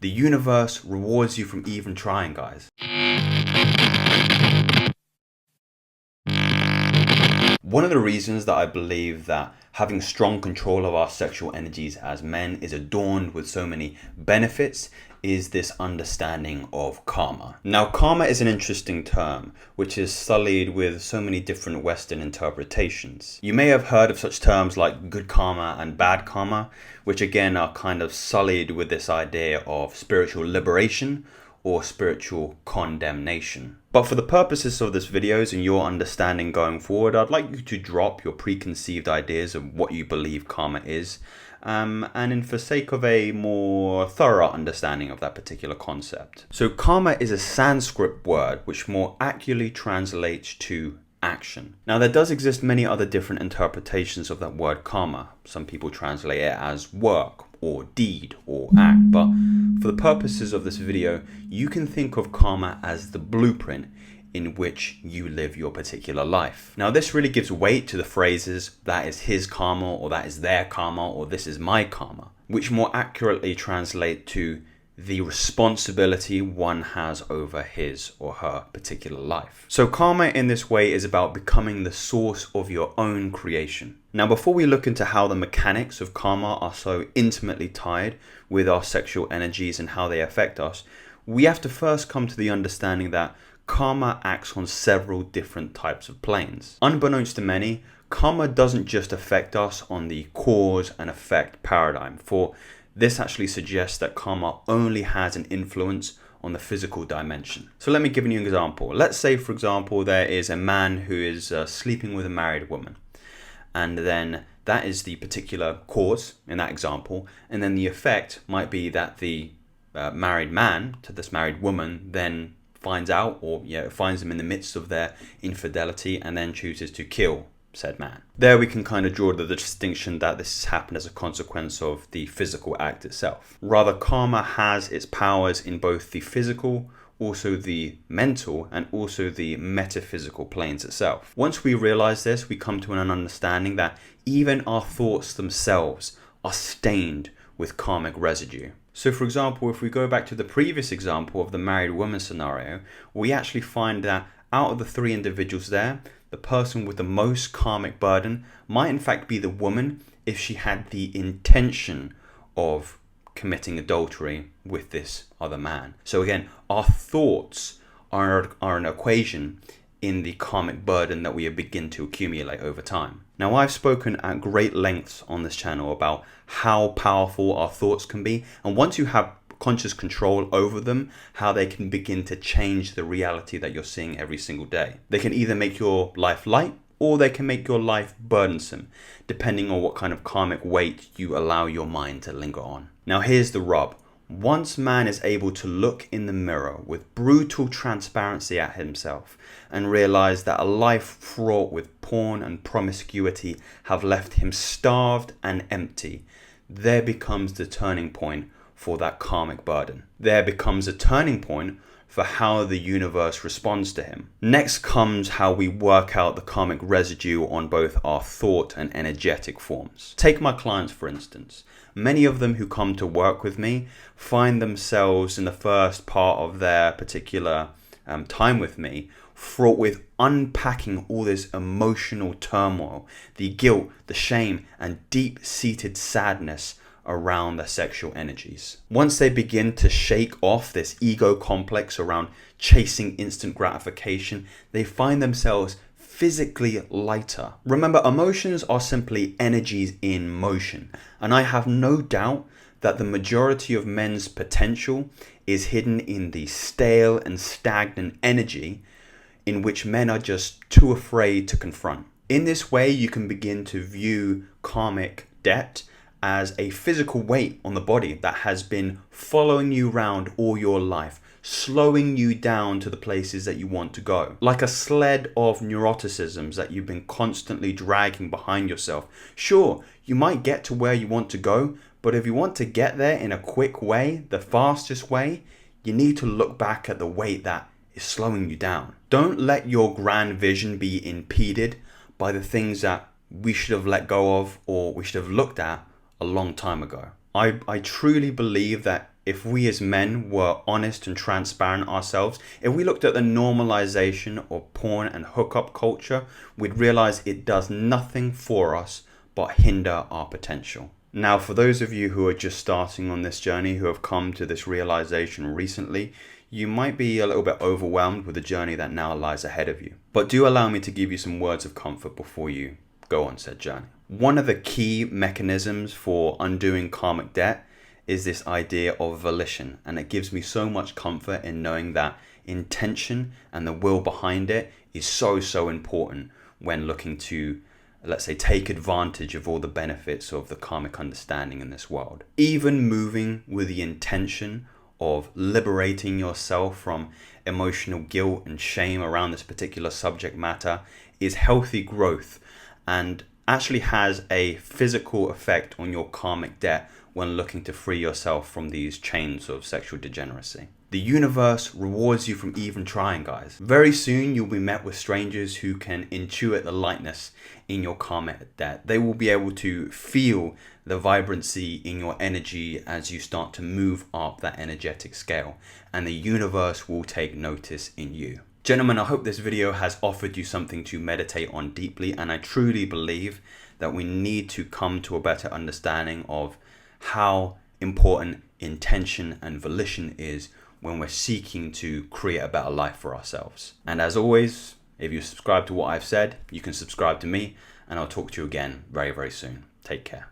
The universe rewards you from even trying, guys. One of the reasons that I believe that having strong control of our sexual energies as men is adorned with so many benefits is this understanding of karma. Now, karma is an interesting term, which is sullied with so many different Western interpretations. You may have heard of such terms like good karma and bad karma, which again are kind of sullied with this idea of spiritual liberation or spiritual condemnation. But for the purposes of this video and your understanding going forward, I'd like you to drop your preconceived ideas of what you believe karma is, and for sake of a more thorough understanding of that particular concept. So karma is a Sanskrit word which more accurately translates to action. Now, there does exist many other different interpretations of that word karma. Some people translate it as work or deed or act, but for the purposes of this video, you can think of karma as the blueprint in which you live your particular life. Now, this really gives weight to the phrases that is his karma, or that is their karma, or this is my karma, which more accurately translate to the responsibility one has over his or her particular life. So karma in this way is about becoming the source of your own creation. Now, before we look into how the mechanics of karma are so intimately tied with our sexual energies and how they affect us, we have to first come to the understanding that karma acts on several different types of planes. Unbeknownst to many, karma doesn't just affect us on the cause and effect paradigm, for this actually suggests that karma only has an influence on the physical dimension. So let me give you an example. Let's say, for example, there is a man who is sleeping with a married woman. And then that is the particular cause in that example. And then the effect might be that the married man to this married woman then finds out, or finds them in the midst of their infidelity and then chooses to kill said man. There we can kind of draw the distinction that this has happened as a consequence of the physical act itself. Rather, karma has its powers in both the physical, also the mental, and also the metaphysical planes itself. Once we realize this, we come to an understanding that even our thoughts themselves are stained with karmic residue. So for example, if we go back to the previous example of the married woman scenario, we actually find that out of the three individuals there, the person with the most karmic burden might in fact be the woman if she had the intention of committing adultery with this other man. So again, our thoughts are an equation in the karmic burden that we begin to accumulate over time. Now, I've spoken at great lengths on this channel about how powerful our thoughts can be, and once you have conscious control over them, how they can begin to change the reality that you're seeing every single day. They can either make your life light or they can make your life burdensome, depending on what kind of karmic weight you allow your mind to linger on. Now, here's the rub. Once man is able to look in the mirror with brutal transparency at himself and realize that a life fraught with porn and promiscuity have left him starved and empty, there becomes the turning point for that karmic burden. There becomes a turning point for how the universe responds to him. Next comes how we work out the karmic residue on both our thought and energetic forms. Take my clients, for instance. Many of them who come to work with me find themselves in the first part of their particular time with me fraught with unpacking all this emotional turmoil, the guilt, the shame, and deep-seated sadness around their sexual energies. Once they begin to shake off this ego complex around chasing instant gratification, they find themselves physically lighter. Remember, emotions are simply energies in motion, and I have no doubt that the majority of men's potential is hidden in the stale and stagnant energy in which men are just too afraid to confront. In this way, you can begin to view karmic debt as a physical weight on the body that has been following you around all your life, slowing you down to the places that you want to go. Like a sled of neuroticisms that you've been constantly dragging behind yourself. Sure, you might get to where you want to go, but if you want to get there in a quick way, the fastest way, you need to look back at the weight that is slowing you down. Don't let your grand vision be impeded by the things that we should have let go of or we should have looked at a long time ago. I truly believe that if we as men were honest and transparent ourselves, if we looked at the normalization of porn and hookup culture, we'd realize it does nothing for us but hinder our potential. Now, for those of you who are just starting on this journey, who have come to this realization recently, you might be a little bit overwhelmed with the journey that now lies ahead of you. But do allow me to give you some words of comfort before you go on said journey. One of the key mechanisms for undoing karmic debt is this idea of volition, and it gives me so much comfort in knowing that intention and the will behind it is so important when looking to, let's say, take advantage of all the benefits of the karmic understanding in this world. Even moving with the intention of liberating yourself from emotional guilt and shame around this particular subject matter is healthy growth and actually has a physical effect on your karmic debt when looking to free yourself from these chains of sexual degeneracy. The universe rewards you from even trying, guys. Very soon you'll be met with strangers who can intuit the lightness in your karmic debt. They will be able to feel the vibrancy in your energy as you start to move up that energetic scale, and the universe will take notice in you. Gentlemen, I hope this video has offered you something to meditate on deeply, and I truly believe that we need to come to a better understanding of how important intention and volition is when we're seeking to create a better life for ourselves. And as always, if you subscribe to what I've said, you can subscribe to me, and I'll talk to you again very soon. Take care.